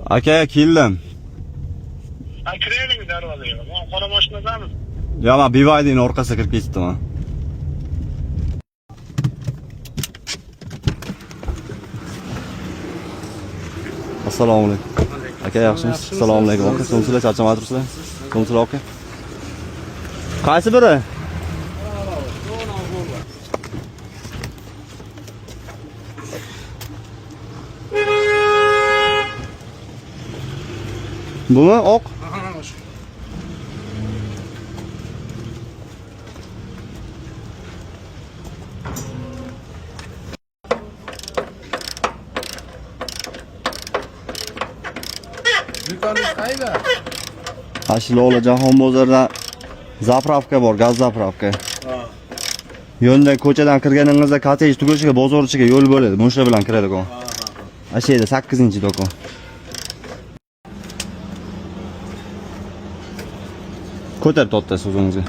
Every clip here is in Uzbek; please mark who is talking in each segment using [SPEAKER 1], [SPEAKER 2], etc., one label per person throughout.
[SPEAKER 1] Aka keldim.
[SPEAKER 2] Kiraylik darvozaga. Men qora mashinadamiz.
[SPEAKER 1] Yo, men BYD'ning orqasiga kirib ketdim. Assalomu alaykum. Aka, yaxshimisiz? Assalomu alaykum. Aka, sizlar charchamay turibsizlar? Sizlar aka. Qaysi biri? Bumi oq?
[SPEAKER 3] Do'koningiz qayerda?
[SPEAKER 1] Ashlola Jahon bozorida zapravka bor, gaz zapravka. Yo'lda ko'chadan kirganingizda kotej tugashiga bozorchiga yo'l bo'ladi. Mushlar bilan kiradi do'kon. Ashu yerda 8-do'kon. Ko'tarib tortasiz o'zingizga.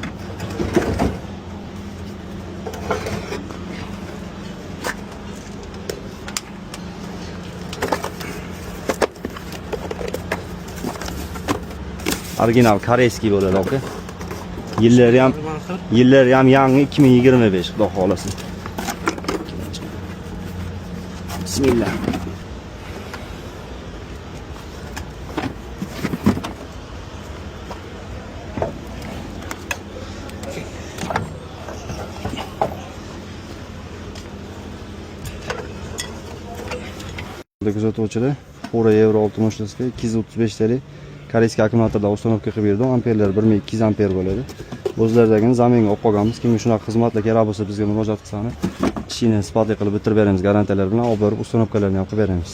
[SPEAKER 1] Original koreyskiy bo'ladi aka. Yillari ham yangi 2025 xudo xolasa. Bismillah. Kuzatuvchida Ford Euro 60 ga 235 TL koreyskiy akkumulyatorda uстановка qilib berdim. Amperlar 1200 amper bo'ladi. O'zlaridagini zaminga olib qolganmiz. Kimga shunaqa xizmatlar kerak bo'lsa bizga murojaat qilsani, ishini isbotli qilib bitirib beramiz, garantiyalar bilan olib borib uстановкаларni ham qilib beramiz.